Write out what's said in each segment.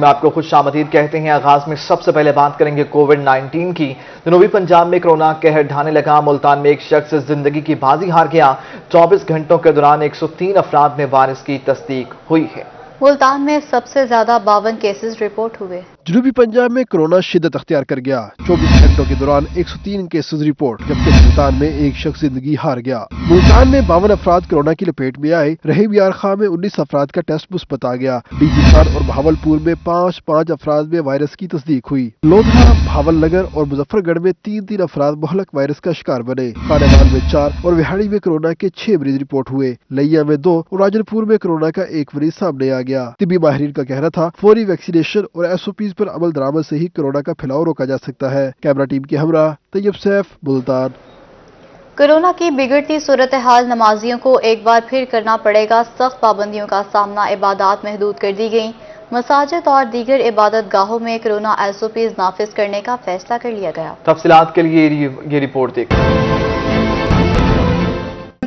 میں آپ کو خوش آمدید کہتے ہیں۔ آغاز میں سب سے پہلے بات کریں گے کووڈ-19 کی۔ جنوبی پنجاب میں کورونا قہر ڈھانے لگا۔ ملتان میں ایک شخص زندگی کی بازی ہار گیا۔ 24 گھنٹوں کے دوران 103 افراد میں وائرس کی تصدیق ہوئی ہے۔ ملتان میں سب سے زیادہ 52 کیسز رپورٹ ہوئے۔ جنوبی پنجاب میں کورونا شدت اختیار کر گیا۔ 24 گھنٹوں کے دوران 103 کیسز رپورٹ، جبکہ ملتان میں ایک شخص زندگی ہار گیا۔ ملتان میں 52 افراد کورونا کی لپیٹ میں آئے۔ رحیم یار خاں میں 19 افراد کا ٹیسٹ مثبت آ گیا۔ ڈی جی خان اور بہاولپور میں 5 افراد میں وائرس کی تصدیق ہوئی۔ لودھا، بھاول نگر اور مظفر گڑھ میں 3 افراد مہلک وائرس کا شکار بنے۔ خانیوال میں 4 اور وہاڑی میں کورونا کے 6 مریض رپورٹ ہوئے۔ لیا میں 2 اور راجن پور میں کورونا کا 1 مریض سامنے آ گیا۔ طبی ماہرین کا کہنا تھا فوری ویکسینیشن اور ایس او پیز پر عمل درآمد سے ہی کورونا کا پھیلاؤ روکا جا سکتا ہے۔ کیمرہ ٹیم کے ہمراہ طیب سیف، ملتان۔ کورونا کی بگڑتی صورتحال، نمازیوں کو ایک بار پھر کرنا پڑے گا سخت پابندیوں کا سامنا۔ عبادات محدود کر دی گئیں۔ مساجد اور دیگر عبادت گاہوں میں کورونا ایس او پیز نافذ کرنے کا فیصلہ کر لیا گیا۔ تفصیلات کے لیے یہ رپورٹ دیکھیں۔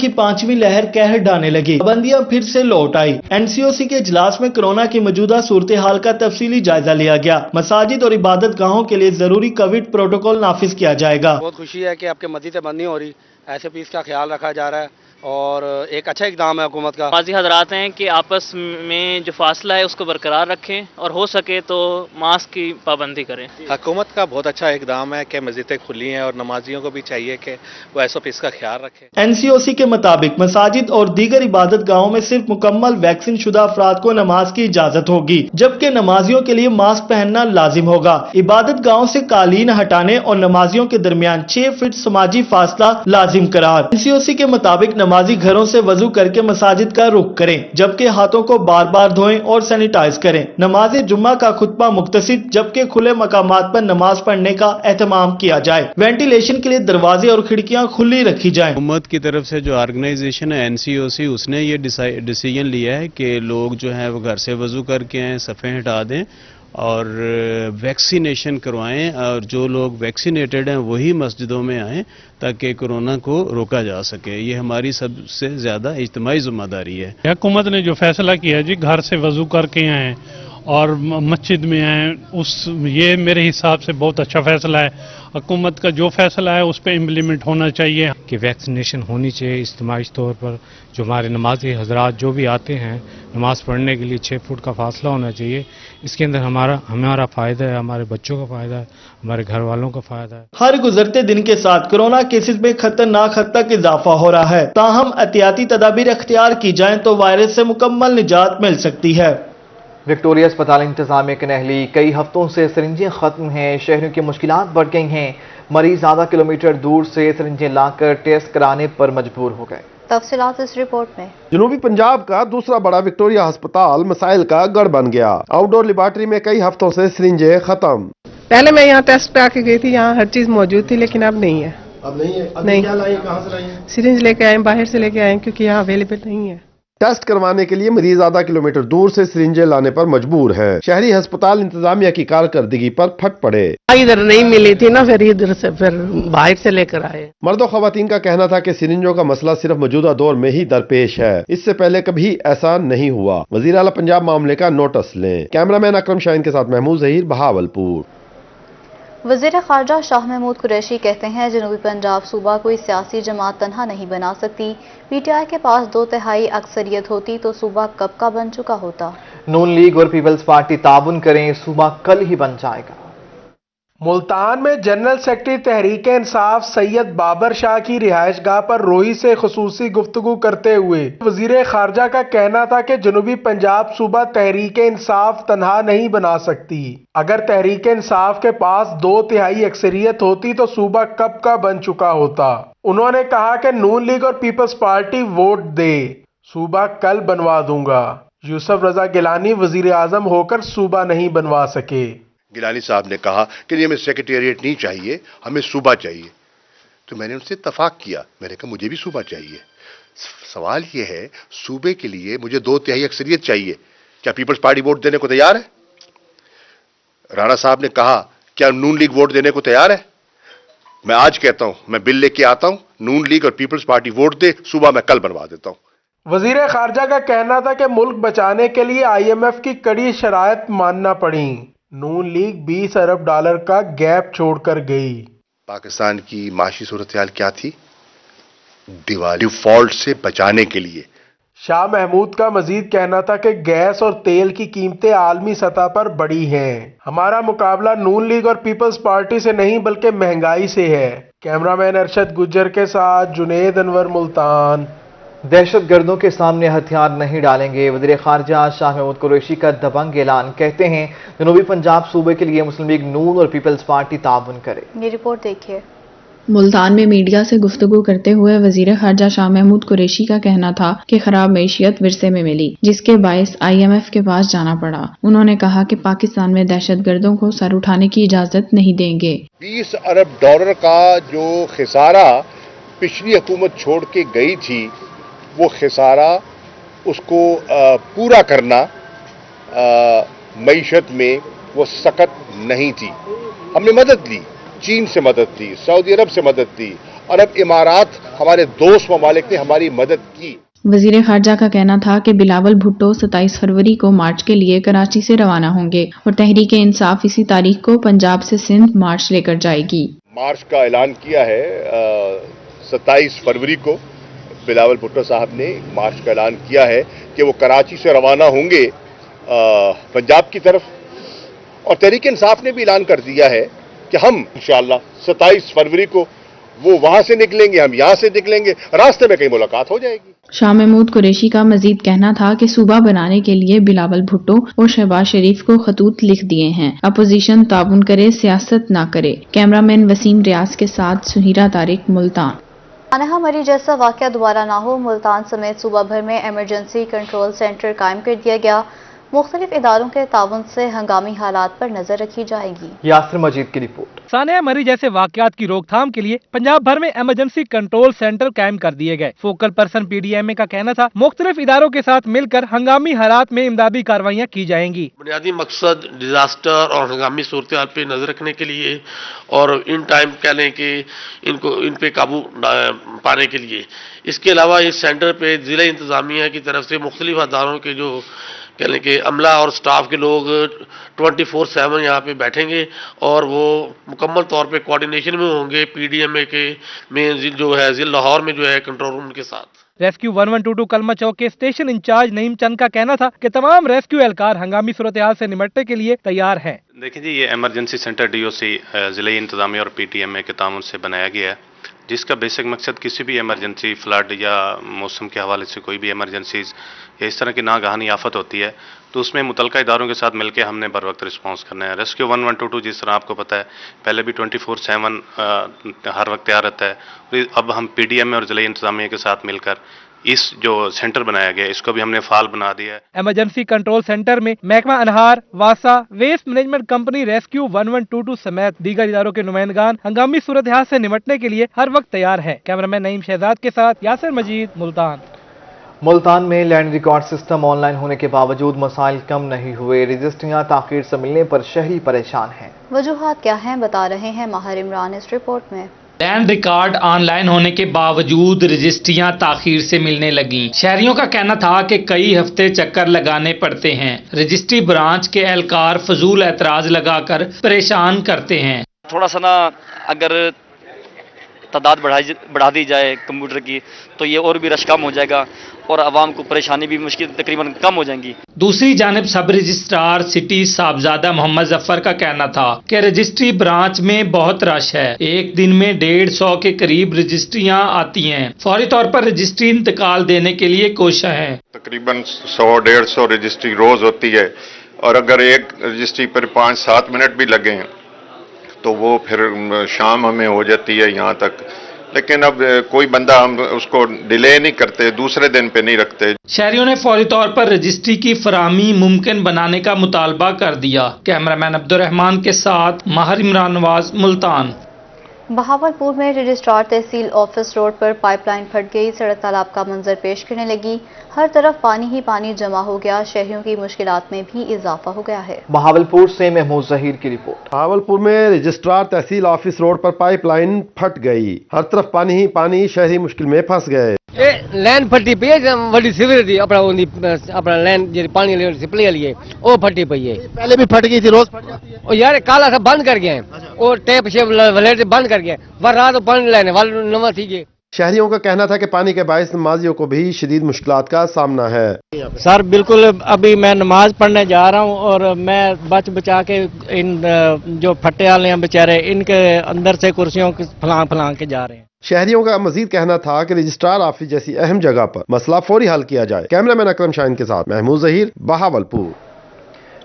کی 5ویں لہر قہر ڈھانے لگی، پابندیاں پھر سے لوٹ آئی۔ این سی او سی کے اجلاس میں کورونا کی موجودہ صورتحال کا تفصیلی جائزہ لیا گیا۔ مساجد اور عبادت گاہوں کے لیے ضروری کووڈ پروٹوکول نافذ کیا جائے گا۔ بہت خوشی ہے کہ آپ کے مسجدیں بند نہیں ہو رہی، ایسے پیس کا خیال رکھا جا رہا ہے اور ایک اچھا اقدام ہے حکومت کا۔ نمازی حضرات ہیں کہ آپس میں جو فاصلہ ہے اس کو برقرار رکھیں اور ہو سکے تو ماسک کی پابندی کریں۔ حکومت کا بہت اچھا اقدام ہے کہ مسجدیں کھلی ہیں اور نمازیوں کو بھی چاہیے کہ وہ ایس او پیز کا خیال رکھیں۔ این سی او سی کے مطابق مساجد اور دیگر عبادت گاہوں میں صرف مکمل ویکسین شدہ افراد کو نماز کی اجازت ہوگی، جبکہ نمازیوں کے لیے ماسک پہننا لازم ہوگا۔ عبادت گاہوں سے قالین ہٹانے اور نمازیوں کے درمیان 6 فٹ سماجی فاصلہ لازم قرار۔ این سی او سی کے مطابق نمازی گھروں سے وضو کر کے مساجد کا رخ کریں، جبکہ ہاتھوں کو بار بار دھوئیں اور سینیٹائز کریں۔ نماز جمعہ کا خطبہ مختصر، جبکہ کھلے مقامات پر نماز پڑھنے کا اہتمام کیا جائے۔ وینٹیلیشن کے لیے دروازے اور کھڑکیاں کھلی رکھی جائیں۔ حکومت کی طرف سے جو آرگنائزیشن ہے این سی او سی، اس نے یہ ڈیسیجن لیا ہے کہ لوگ جو ہیں وہ گھر سے وضو کر کے آئیں، صفیں ہٹا دیں اور ویکسینیشن کروائیں، اور جو لوگ ویکسینیٹڈ ہیں وہی مسجدوں میں آئیں تاکہ کورونا کو روکا جا سکے۔ یہ ہماری سب سے زیادہ اجتماعی ذمہ داری ہے۔ حکومت نے جو فیصلہ کیا جی گھر سے وضو کر کے آئیں اور مسجد میں آئیں، یہ میرے حساب سے بہت اچھا فیصلہ ہے۔ حکومت کا جو فیصلہ ہے اس پہ امپلیمنٹ ہونا چاہیے کہ ویکسینیشن ہونی چاہیے اجتماعی طور پر۔ جو ہمارے نمازی حضرات جو بھی آتے ہیں نماز پڑھنے کے لیے 6 فٹ کا فاصلہ ہونا چاہیے۔ اس کے اندر ہمارا فائدہ ہے، ہمارے بچوں کا فائدہ ہے، ہمارے گھر والوں کا فائدہ ہے۔ ہر گزرتے دن کے ساتھ کورونا کیسز میں خطرناک حد تک اضافہ ہو رہا ہے، تاہم احتیاطی تدابیر اختیار کی جائیں تو وائرس سے مکمل نجات مل سکتی ہے۔ وکٹوریہ اسپتال انتظامیہ کے نہلی کئی ہفتوں سے سرنجیں ختم ہیں۔ شہریوں کی مشکلات بڑھ گئی ہیں۔ مریض آدھا کلومیٹر دور سے سرنجیں لا کر ٹیسٹ کرانے پر مجبور ہو گئے۔ تفصیلات اس رپورٹ میں۔ جنوبی پنجاب کا دوسرا بڑا وکٹوریہ ہسپتال مسائل کا گڑھ بن گیا۔ آؤٹ ڈور لیبارٹری میں کئی ہفتوں سے سرنجیں ختم۔ پہلے میں یہاں ٹیسٹ کرا کے گئی تھی، یہاں ہر چیز موجود تھی، لیکن اب نہیں ہے۔ اب نہیں ہے؟ نہیں۔ کیا لائیں؟ کہاں سے لائیں؟ سرنج لے کے آئے، باہر سے لے کے آئے کیونکہ یہاں اویلیبل نہیں ہے۔ ٹیسٹ کروانے کے لیے مریض آدھا کلومیٹر دور سے سرنجیں لانے پر مجبور ہے۔ شہری ہسپتال انتظامیہ کی کارکردگی پر پھٹ پڑے۔ ادھر نہیں ملی تھی نا، پھر ادھر سے پھر باہر سے لے کر آئے۔ مرد و خواتین کا کہنا تھا کہ سرنجوں کا مسئلہ صرف موجودہ دور میں ہی درپیش ہے، اس سے پہلے کبھی ایسا نہیں ہوا۔ وزیر اعلیٰ پنجاب معاملے کا نوٹس لیں۔ کیمرہ مین اکرم شاہین کے ساتھ محمود ظہیر، بہاولپور۔ وزیر خارجہ شاہ محمود قریشی کہتے ہیں جنوبی پنجاب صوبہ کوئی سیاسی جماعت تنہا نہیں بنا سکتی۔ پی ٹی آئی کے پاس 2/3 اکثریت ہوتی تو صوبہ کب کا بن چکا ہوتا۔ نون لیگ اور پیپلز پارٹی تعاون کریں، صوبہ کل ہی بن جائے گا۔ ملتان میں جنرل سیکرٹری تحریک انصاف سید بابر شاہ کی رہائش گاہ پر روئی سے خصوصی گفتگو کرتے ہوئے وزیر خارجہ کا کہنا تھا کہ جنوبی پنجاب صوبہ تحریک انصاف تنہا نہیں بنا سکتی۔ اگر تحریک انصاف کے پاس 2/3 اکثریت ہوتی تو صوبہ کب کا بن چکا ہوتا۔ انہوں نے کہا کہ نون لیگ اور پیپلز پارٹی ووٹ دے، صوبہ کل بنوا دوں گا۔ یوسف رضا گیلانی وزیر اعظم ہو کر صوبہ نہیں بنوا سکے۔ گیلانی صاحب نے کہا کہ نہیں، ہمیں سیکریٹریٹ نہیں چاہیے، ہمیں صوبہ چاہیے۔ تو میں نے ان سے اتفاق کیا، میں نے کہا مجھے بھی صوبہ چاہیے۔ سوال یہ ہے صوبے کے لیے مجھے 2/3 اکثریت چاہیے، کیا پیپلز پارٹی ووٹ دینے کو تیار ہے؟ رانا صاحب نے کہا کیا نون لیگ ووٹ دینے کو تیار ہے؟ میں آج کہتا ہوں، میں بل لے کے آتا ہوں، نون لیگ اور پیپلز پارٹی ووٹ دے، صوبہ میں کل بنوا دیتا ہوں۔ वजीर खारजा का कहना था कि मुल्क बचाने के लिए IMF की कड़ी शराइत मानना पड़ी। नून लीग $20 अरब का गैप छोड़कर गई। पाकिस्तान की माशी सूरत हाल क्या थी? दिवाली डिफॉल्ट से बचाने के लिए शाह महमूद का मजीद कहना था कि गैस और तेल की कीमतें आलमी सतह पर बढ़ी हैं। हमारा मुकाबला नून लीग और पीपल्स पार्टी से नहीं बल्कि महंगाई से है। कैमरामैन अरशद गुज्जर के साथ जुनेद अनवर, मुल्तान। दहशतगर्दों के सामने हथियार नहीं डालेंगे, वज़ीर ख़ारजा शाह महमूद कुरैशी का दबंग ऐलान। कहते हैं जनूबी पंजाब सूबे के लिए मुस्लिम लीग नून और पीपल्स पार्टी ताउन करे। ये रिपोर्ट देखिए। मुल्तान में मीडिया से गुफ्तगू करते हुए वजीर खारजा शाह महमूद कुरैशी का कहना था कि खराब मैशियत विरसे में मिली, जिसके बायस IMF के पास जाना पड़ा। उन्होंने कहा कि पाकिस्तान में दहशतगर्दों को सर उठाने की इजाजत नहीं देंगे। $20 अरब का जो खिसारा पिछली हुकूमत छोड़ के गई थी, वो खिसारा उसको पूरा करना मईशत में वो सख्त नहीं थी। हमने मदद ली, चीन से मदद ली, सऊदी अरब से मदद ली, और अब इमारात हमारे दोस्त ममालिक ने हमारी मदद की। वजीर खारजा का कहना था कि बिलावल भुट्टो 27 फरवरी को मार्च के लिए कराची से रवाना होंगे और तहरीक इंसाफ इसी तारीख को पंजाब से सिंध मार्च लेकर जाएगी। मार्च का ऐलान किया है 27 फरवरी को बिलावल भुट्टो साहब ने मार्च का ऐलान किया है कि वो कराची से रवाना होंगे पंजाब की तरफ, और तहरीक इंसाफ ने भी ऐलान कर दिया है कि हम इंशाअल्लाह 27 फरवरी को वो वहां से निकलेंगे, हम यहाँ से निकलेंगे, रास्ते में कहीं मुलाकात हो जाएगी। शाह महमूद कुरैशी का मजीद कहना था कि सूबा बनाने के लिए बिलावल भुट्टो और शहबाज शरीफ को खतूत लिख दिए हैं। अपोजिशन ताउन करे, सियासत ना करे। कैमरामैन वसीम रियाज के साथ सुहीरा तारिक, मुल्तान। अनहा मरी जैसा वाकया दोबारा ना हो, मुल्तान समेत सूबा भर में इमरजेंसी कंट्रोल सेंटर कायम कर दिया गया। मुख्तलिफ इदारों के ताउन से हंगामी हालात पर नजर रखी जाएगी। यासिर मजीद की रिपोर्ट। सानिया मरी जैसे वाकयात की रोकथाम के लिए पंजाब भर में इमरजेंसी कंट्रोल सेंटर कायम कर दिए गए। फोकल पर्सन PDMA का कहना था मुख्तलिफ इदारों के साथ मिलकर हंगामी हालात में इमदादी कार्रवाइयाँ की जाएंगी। बुनियादी मकसद डिजास्टर और हंगामी सूरत हाल पे नजर रखने के लिए और इन टाइम कह लें कि इन पे काबू पाने के लिए। इसके अलावा इस सेंटर पे जिला इंतजामिया की तरफ से मुख्तलिफ अदारों के जो कह लें कि अमला और स्टाफ के लोग 24/7 यहाँ पे बैठेंगे और वो मुकम्मल तौर पे कोऑर्डिनेशन में होंगे PDMA के में जो है जिला लाहौर में जो है कंट्रोल रूम के साथ। रेस्क्यू 1122 कलमा चौक के स्टेशन इंचार्ज नईम चंद का कहना था कि तमाम रेस्क्यू एहलकार हंगामी सूरत हाल से निपटने के लिए तैयार हैं। देखिए जी, ये इमरजेंसी सेंटर DOC जिले इंतजामिया और PTMA के ताउन से बनाया गया है, जिसका बेसिक मकसद किसी भी इमरजेंसी फ्लड या मौसम के हवाले से कोई भी इमरजेंसीज या इस तरह की नागहानी आफत होती है तो उसमें मुतलका इदारों के साथ मिलकर हमने बर वक्त रिस्पॉन्स करना है। रेस्क्यू 1122 जिस तरह आपको पता है पहले भी 24/7 हर वक्त तैयार रहता है। अब हम PDMA और जिले इंतजामिया के साथ मिलकर इस जो सेंटर बनाया गया इसको भी हमने फाल बना दिया है। इमरजेंसी कंट्रोल सेंटर में महकमा अनहार, वासा, वेस्ट मैनेजमेंट कंपनी, रेस्क्यू 1122 समेत दीगर इदारों के नुमाइंदगान हंगामी सूरत हाल से निपटने के लिए हर वक्त तैयार है। कैमरामैन नईम शहजाद के साथ यासिर मजीद, मुल्तान। मुल्तान में लैंड रिकॉर्ड सिस्टम ऑनलाइन होने के बावजूद मसाइल कम नहीं हुए। रजिस्ट्रियां ताखीर से मिलने पर शहरी परेशान हैं। वजूहात क्या हैं, बता रहे हैं माहिर इमरान इस रिपोर्ट में। लैंड रिकॉर्ड ऑनलाइन होने के बावजूद रजिस्ट्रियां ताखीर से मिलने लगी। शहरियों का कहना था कि कई हफ्ते चक्कर लगाने पड़ते हैं। रजिस्ट्री ब्रांच के एहलकार फजूल एतराज लगाकर परेशान करते हैं। थोड़ा सा ना अगर तादाद बढ़ा दी जाए कंप्यूटर की तो ये और भी रश कम हो जाएगा और आवाम को परेशानी भी मुश्किल तकरीबन कम हो जाएंगी। दूसरी जानिब सब रजिस्ट्रार सिटी साहबजादा मोहम्मद जफर का कहना था कि रजिस्ट्री ब्रांच में बहुत रश है। एक दिन में 150 के करीब रजिस्ट्रियां आती हैं। फौरी तौर पर रजिस्ट्री इंतकाल देने के लिए कोशिश है। तकरीबन 100-150 रजिस्ट्री रोज होती है और अगर एक रजिस्ट्री पर 5-7 मिनट भी लगे तो वो फिर शाम हमें हो जाती है यहाँ तक। लेकिन अब कोई बंदा हम उसको डिले नहीं करते, दूसरे दिन पे नहीं रखते। शहरियों ने फौरी तौर पर रजिस्ट्री की फराहमी मुमकिन बनाने का मुतालबा कर दिया। कैमरामैन अब्दुल रहमान के साथ माहिर इमरान नवाज, मुल्तान। बहावलपुर में रजिस्ट्रार तहसील ऑफिस रोड पर पाइपलाइन फट गई, सड़क तालाब का मंजर पेश करने लगी। हर तरफ पानी ही पानी जमा हो गया, शहरियों की मुश्किलात में भी इजाफा हो गया है। बहावलपुर से महमूद जहीर की रिपोर्ट। बहावलपुर में रजिस्ट्रार तहसील ऑफिस रोड पर पाइपलाइन फट गई, हर तरफ पानी ही पानी, शहरी मुश्किल में फंस गए। लाइन फटी पई है, वडी सीवरेज दी अपना लाइन जी पानी ले सप्लाई वाली है वो फटी पई है। पहले भी फट गई थी, रोज फट जाती है। और यार काला सब बंद कर गए हैं और टेप शेप वलेट बंद कर गए, वर रात पानी लेने वाले नवा थी गए। शहरियों का कहना था कि पानी के बायस नमाजियों को भी शदीद मुश्किलात का सामना है। सर बिल्कुल, अभी मैं नमाज पढ़ने जा रहा हूँ और मैं बच बचा के इन जो फटे वाले हैं बेचारे, इनके अंदर से कुर्सियों फलां के जा रहे हैं। शहरियों का मजीद कहना था कि रजिस्ट्रार ऑफिस जैसी अहम जगह पर मसला फौरी हल किया जाए। कैमरामैन अकरम शाहीन के साथ महमूद जहीर, बहावलपुर।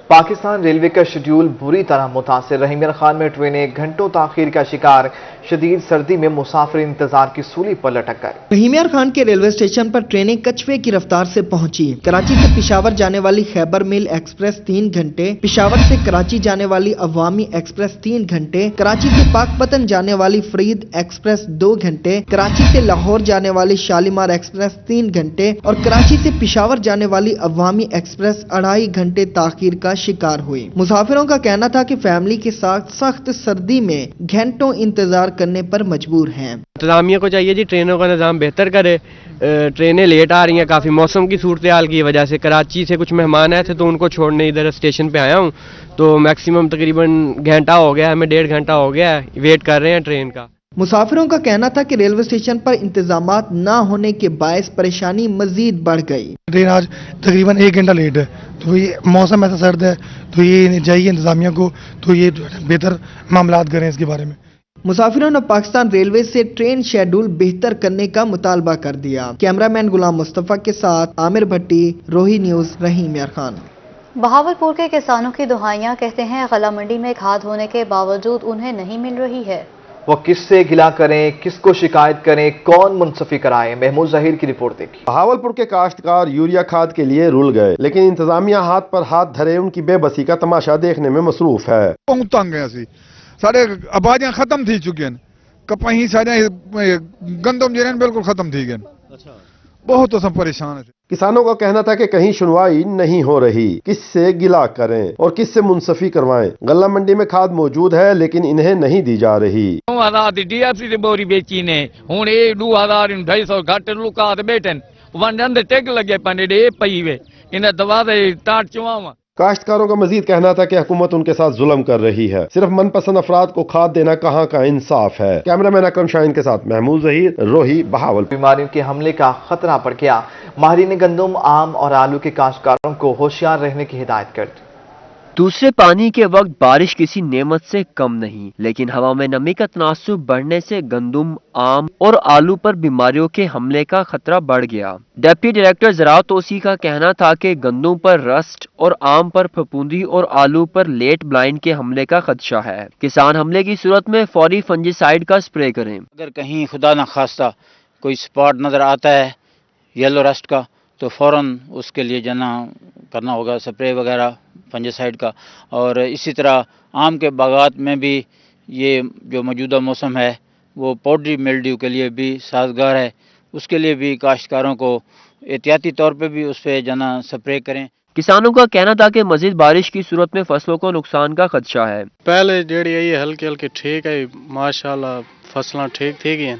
पाकिस्तान रेलवे का शेड्यूल बुरी तरह मुतासिर, रहीमिया खान में ट्रेनें घंटों ताखीर का शिकार, शदीद सर्दी में मुसाफिर इंतजार की सूली पर लटक गए। रहीमिया खान के रेलवे स्टेशन पर ट्रेनें कछुए की रफ्तार से पहुंची। कराची से पिशावर जाने वाली खैबर मेल एक्सप्रेस 3 घंटे, पिशावर से कराची जाने वाली अवामी एक्सप्रेस 3 घंटे, कराची से पाकपतन जाने वाली फरीद एक्सप्रेस 2 घंटे, कराची से लाहौर जाने वाली शालीमार एक्सप्रेस 3 घंटे और कराची से पिशावर जाने वाली अवामी एक्सप्रेस 2.5 घंटे ताखीर का शिकार हुई। मुसाफिरों का कहना था कि फैमिली के साथ सख्त सर्दी में घंटों इंतजार करने पर मजबूर हैं। इंतजामिया को चाहिए जी ट्रेनों का निज़ाम बेहतर करे, ट्रेनें लेट आ रही हैं काफ़ी मौसम की सूरत हाल की वजह से। कराची से कुछ मेहमान आए थे तो उनको छोड़ने इधर स्टेशन पे आया हूँ, तो मैक्सिमम तकरीबन घंटा हो गया, हमें 1.5 घंटा हो गया है, वेट कर रहे हैं ट्रेन का। मुसाफिरों का कहना था कि रेलवे स्टेशन पर इंतजामात न होने के बायस परेशानी मजीद बढ़ गई। ट्रेन आज तकरीबन 1 घंटा लेट है, तो ये मौसम ऐसा सर्द है, तो ये चाहिए इंतजामिया को तो ये बेहतर मामलात करें इसके बारे में। मुसाफिरों ने पाकिस्तान रेलवे से ट्रेन शेड्यूल बेहतर करने का मुतालबा कर दिया। कैमरामैन गुलाम मुस्तफा के साथ आमिर भट्टी, रोही न्यूज, रहीमिया खान। बहावलपुर के किसानों की दुहाइयां, कहते हैं गला मंडी में खाद होने के बावजूद उन्हें नहीं मिल रही है। वो किससे गिला करें, किसको शिकायत करें, कौन मुंसफी कराए। महमूद जहीर की रिपोर्ट देखी। बहावलपुर के काश्तकार यूरिया खाद के लिए रुल गए, लेकिन इंतजामिया हाथ पर हाथ धरे उनकी बेबसी का तमाशा देखने में मसरूफ है। बहुत तंग है असी, सारे आबादियां खत्म थी चुकी हैं, कपाही सारे गंदम जो बिल्कुल खत्म थी गए। बहुत तो सब परेशान है। किसानों का कहना था कि कहीं सुनवाई नहीं हो रही, किससे गिला करें और किससे मुंसफी करवाएं। गल्ला मंडी में खाद मौजूद है लेकिन इन्हें नहीं दी जा रही। DRC से बोरी बेची ने हुण 2200 घट लुका बैठन वन टेक लगे पंडे पई वे इन दवा दे टाट चुआवा। काश्तकारों का मजीद कहना था कि हुकूमत उनके साथ जुल्म कर रही है, सिर्फ मनपसंद अफराद को खाद देना कहाँ का इंसाफ है। कैमरामैन अकरम शाहीन के साथ महमूद जहीर, रोही, बहावलपुर। बीमारियों के हमले का खतरा बढ़ गया, माहिरीन गंदम, आम और आलू के काश्तकारों को होशियार रहने की हिदायत कर दी। दूसरे पानी के वक्त बारिश किसी नेमत से कम नहीं, लेकिन हवा में नमी का तनासुब बढ़ने से गंदम, आम और आलू पर बीमारियों के हमले का खतरा बढ़ गया। डिप्टी डायरेक्टर ज़राअत तोसी का कहना था कि गंदम पर रस्ट और आम पर फफूंदी और आलू पर लेट ब्लाइंड के हमले का खदशा है। किसान हमले की सूरत में फौरी फंजीसाइड का स्प्रे करें। अगर कहीं खुदा न खास्ता कोई स्पॉट नजर आता है येलो रस्ट का, तो फौरन उसके लिए जना करना होगा स्प्रे वगैरह फंजीसाइड का। और इसी तरह आम के बागात में भी ये जो मौजूदा मौसम है वो पाउडरी मिल्ड्यू के लिए भी साजगार है, उसके लिए भी काश्तकारों को एहतियाती तौर पे भी उस पर जना स्प्रे करें। किसानों का कहना था कि मजीद बारिश की सूरत में फसलों को नुकसान का खदशा है। पहले जेड़ी ये हल्की हल्की ठीक है, माशाल्लाह फसलां ठीक थी गई,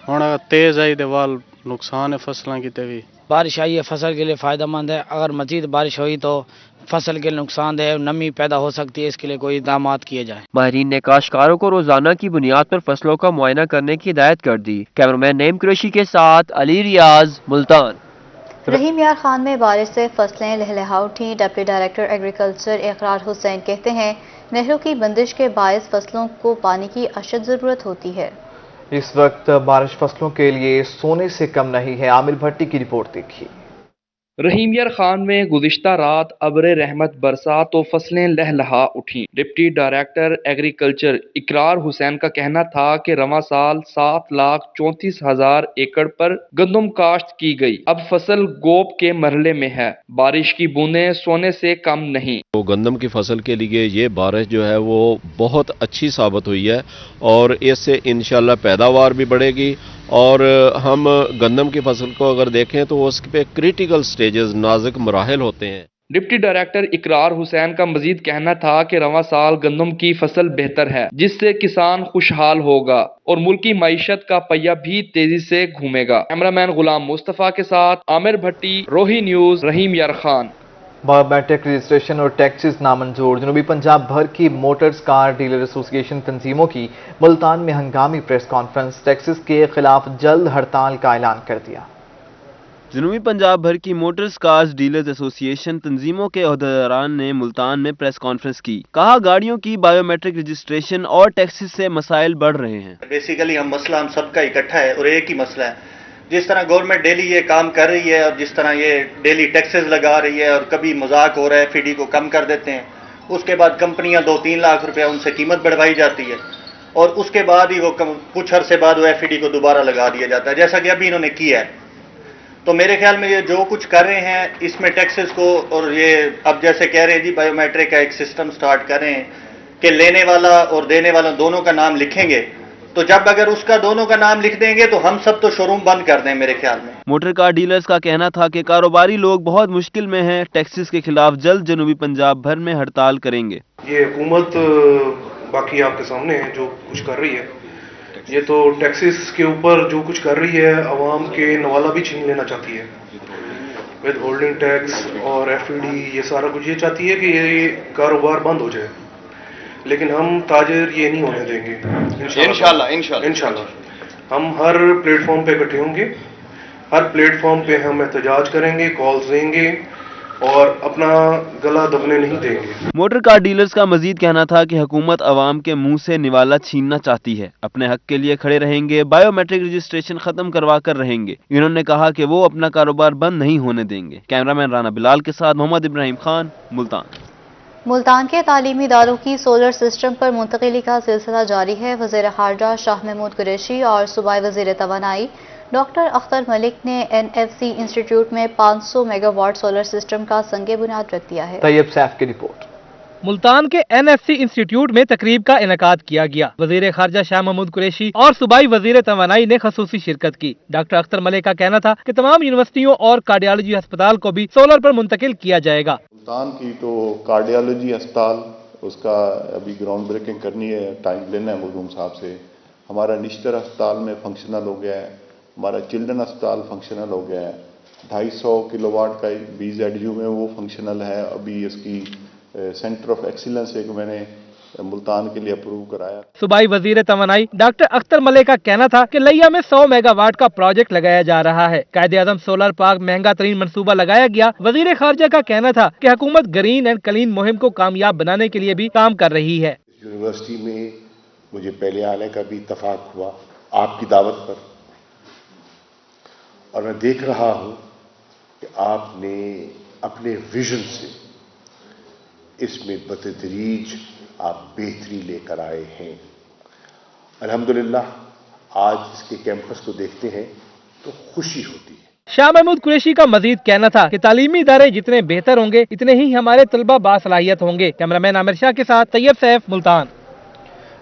हुण तेज आई तो वाल नुकसान है फसलों की। तभी बारिश आई है फसल के लिए फ़ायदेमंद है, अगर मजीद बारिश हुई तो फसल के लिए नुकसान है, नमी पैदा हो सकती है, इसके लिए कोई इक़दामात किए जाए। माहिरीन ने काश्तकारों को रोजाना की बुनियाद पर फसलों का मुआयना करने की हिदायत कर दी। कैमरामैन नईम कुरैशी के साथ अली रियाज, मुल्तान। रहीमिया खान में बारिश से फसलें लहलहा उठी। डिप्टी डायरेक्टर एग्रीकल्चर इकरार हुसैन कहते हैं नहरों की बंदिश के बायस फसलों को पानी की अशद ज़रूरत होती है। इस वक्त बारिश फसलों के लिए सोने से कम नहीं है। आमिर भट्टी की रिपोर्ट देखिए। रहीम यार खान में गुज़िश्ता रात अब्र रहमत बरसा तो फसलें लहलहा उठीं। डिप्टी डायरेक्टर एग्रीकल्चर इकरार हुसैन का कहना था कि रवां साल 7,34,000 एकड़ पर गंदम काश्त की गई। अब फसल गोप के मरहले में है। बारिश की बूंदें सोने से कम नहीं। तो गंदम की फसल के लिए ये बारिश जो है वो बहुत अच्छी साबित हुई है और इससे इंशाल्लाह पैदावार भी बढ़ेगी और हम गंदम की फसल को अगर देखें तो उस पे क्रिटिकल स्टेजेस नाजुक मराहल होते हैं। डिप्टी डायरेक्टर इकरार हुसैन का मजीद कहना था कि रवां साल गंदम की फसल बेहतर है जिससे किसान खुशहाल होगा और मुल्क की मईशत का पहिया भी तेजी से घूमेगा। कैमरामैन गुलाम मुस्तफा के साथ आमिर भट्टी, रोही न्यूज, रहीम यार खान। बायोमेट्रिक रजिस्ट्रेशन और टैक्सेस नामंजूर। जनूबी पंजाब भर की मोटर्स कार डीलर एसोसिएशन तंजीमों की मुल्तान में हंगामी प्रेस कॉन्फ्रेंस। टैक्सेस के खिलाफ जल्द हड़ताल का ऐलान कर दिया। जनूबी पंजाब भर की मोटर्स कार्स डीलर्स एसोसिएशन तंजीमों के अहदेदारान ने मुल्तान में प्रेस कॉन्फ्रेंस की। कहा गाड़ियों की बायोमेट्रिक रजिस्ट्रेशन और टैक्सेस से मसाइल बढ़ रहे हैं। बेसिकली मसला हम सबका इकट्ठा है और एक ही मसला है। जिस तरह गवर्नमेंट डेली ये काम कर रही है और जिस तरह ये डेली टैक्सेस लगा रही है और कभी मजाक हो रहा है एफईडी को कम कर देते हैं, उसके बाद कंपनियां 2-3 लाख रुपया उनसे कीमत बढ़वाई जाती है और उसके बाद ही वो कुछ अरसे बाद वो एफईडी को दोबारा लगा दिया जाता है, जैसा कि अभी इन्होंने किया है। तो मेरे ख्याल में ये जो कुछ कर रहे हैं इसमें टैक्सेस को और ये अब जैसे कह रहे हैं जी बायोमेट्रिक का एक सिस्टम स्टार्ट करें कि लेने वाला और देने वाला दोनों का नाम लिखेंगे, तो जब अगर उसका दोनों का नाम लिख देंगे तो हम सब तो शोरूम बंद कर दें मेरे ख्याल में। मोटर कार डीलर्स का कहना था कि कारोबारी लोग बहुत मुश्किल में हैं। टैक्सेस के खिलाफ जल्द जनूबी पंजाब भर में हड़ताल करेंगे। ये हुकूमत बाकी आपके सामने है जो कुछ कर रही है, ये तो टैक्सेस के ऊपर जो कुछ कर रही है आवाम के नवाला भी छीन लेना चाहती है। विद होल्डिंग टैक्स और एफईडी ये सारा कुछ ये चाहती है कि ये कारोबार बंद हो जाए, लेकिन हम ताजिर ये नहीं होने देंगे। इंशाल्लाह हम हर प्लेटफॉर्म पे इकट्ठे होंगे, हर प्लेटफॉर्म पे हम एहतजाज करेंगे, कॉल्स देंगे और अपना गला दबने नहीं देंगे। मोटर कार डीलर्स का मजीद कहना था कि हुकूमत अवाम के मुंह से निवाला छीनना चाहती है। अपने हक के लिए खड़े रहेंगे, बायोमेट्रिक रजिस्ट्रेशन खत्म करवा कर रहेंगे। इन्होंने कहा कि वो अपना कारोबार बंद नहीं होने देंगे। कैमरामैन राना बिलाल के साथ मोहम्मद इब्राहिम खान, मुल्तान। मुल्तान के तालीमी इदारों की सोलर सिस्टम पर मुंतकिली का सिलसिला जारी है। वज़ीर ख़ारजा शाह महमूद कुरैशी और सूबाई वज़ीर तवानाई डॉक्टर अख्तर मलिक ने NFC इंस्टीट्यूट में 500 मेगावाट सोलर सिस्टम का संगे बुनियाद रख दिया है। तैयब सैफ की रिपोर्ट। मुल्तान के NFC इंस्टीट्यूट में तकरीब का इनेकाद किया गया। वज़ीर ख़ारजा शाह महमूद कुरैशी और सूबाई वज़ीर तवानाई ने ख़ुसूसी शिरकत की। डॉक्टर अख्तर मलिक का कहना था कि तमाम यूनिवर्सिटियों और कार्डियोलॉजी अस्पताल को भी सोलर पर मुंतकिल किया जाएगा। मुल्तान की तो कार्डियोलॉजी अस्पताल उसका अभी ग्राउंड ब्रेकिंग करनी है, टाइम लेना है मखदूम साहब से। हमारा निश्तर अस्पताल में फंक्शनल हो गया है, हमारा चिल्ड्रन अस्पताल फंक्शनल हो गया है। 250 किलोवाट का BZU में वो फंक्शनल है। अभी इसकी सेंटर ऑफ एक्सीलेंस एक मैंने मुल्तान के लिए अप्रूव कराया। सूबाई वजीर तवानाई डॉक्टर अख्तर मलिक का कहना था कि लिया में 100 मेगावाट का प्रोजेक्ट लगाया जा रहा है। कायदे-ए-आज़म सोलर पार्क महंगा तरीन मंसूबा लगाया गया। वजीर खारजा का कहना था कि हुकूमत ग्रीन एंड क्लीन मुहिम को कामयाब बनाने के लिए भी काम कर रही है। यूनिवर्सिटी में मुझे पहले आने का भी इत्तफाक हुआ आपकी दावत पर, और मैं देख रहा हूं कि आपने अपने विजन से इसमें बतदरीज आप बेहतरी लेकर आए हैं। अल्हम्दुलिल्लाह आज इसके कैंपस को देखते हैं तो खुशी होती है। शाह महमूद कुरैशी का मजीद कहना था कि तालीमी इदारे जितने बेहतर होंगे इतने ही हमारे तलबा बासलाहियत होंगे। कैमरामैन आमिर शाह के साथ तैयब सैफ, मुल्तान।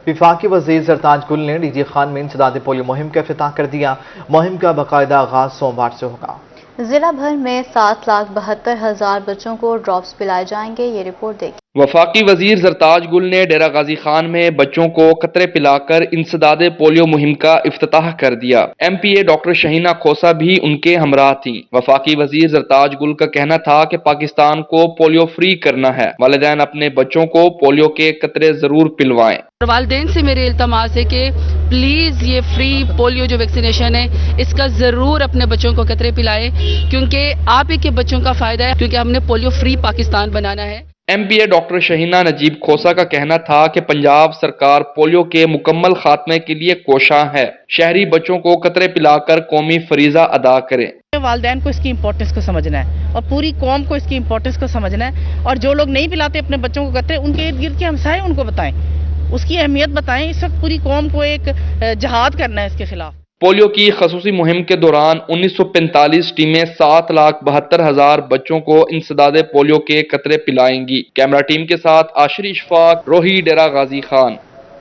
विफाकी वज़ीर सरताज गुल ने डीजी खान में इंसदाद पोलियो मुहिम का इफ्तिताह कर दिया। मुहिम का बाकायदा आगाज सोमवार से होगा। जिला भर में 7,72,000 बच्चों को ड्रॉप्स पिलाए जाएंगे। ये रिपोर्ट देखिए। वफाकी वजीर सरताज गुल ने डेरा गाजी खान में बच्चों को कतरे पिलाकर इंसदाद पोलियो मुहिम का इफ्तिताह कर दिया। MPA डॉक्टर शहीना खोसा भी उनके हमराह थी। वफाकी वजीर सरताज गुल का कहना था कि पाकिस्तान को पोलियो फ्री करना है। वालिदैन अपने बच्चों को पोलियो के कतरे जरूर पिलवाएं। वालिदैन से मेरे इल्तमास है कि प्लीज ये फ्री पोलियो जो वैक्सीनेशन है इसका जरूर अपने बच्चों को कतरे पिलाएं, क्योंकि आप ही के बच्चों का फायदा है, क्योंकि हमने पोलियो फ्री पाकिस्तान बनाना है। MPA डॉक्टर शहीना नजीब खोसा का कहना था कि पंजाब सरकार पोलियो के मुकम्मल खात्मे के लिए कोशां है। शहरी बच्चों को कतरे पिलाकर कौमी फरीजा अदा करें। वालिदैन को इसकी इम्पोर्टेंस को समझना है और पूरी कौम को इसकी इम्पोर्टेंस को समझना है, और जो लोग नहीं पिलाते अपने बच्चों को कतरे, उनके इर्द गिर्द के हमसाए उनको बताएं, उसकी अहमियत बताएं। इस वक्त पूरी कौम को एक जहाद करना है इसके खिलाफ। पोलियो की खसूसी मुहिम के दौरान 1945 टीमें 7,72,000 बच्चों को इंसदादे पोलियो के कतरे पिलाएंगी। कैमरा टीम के साथ आशिर इशफाक, रोही, डेरा गाजी खान।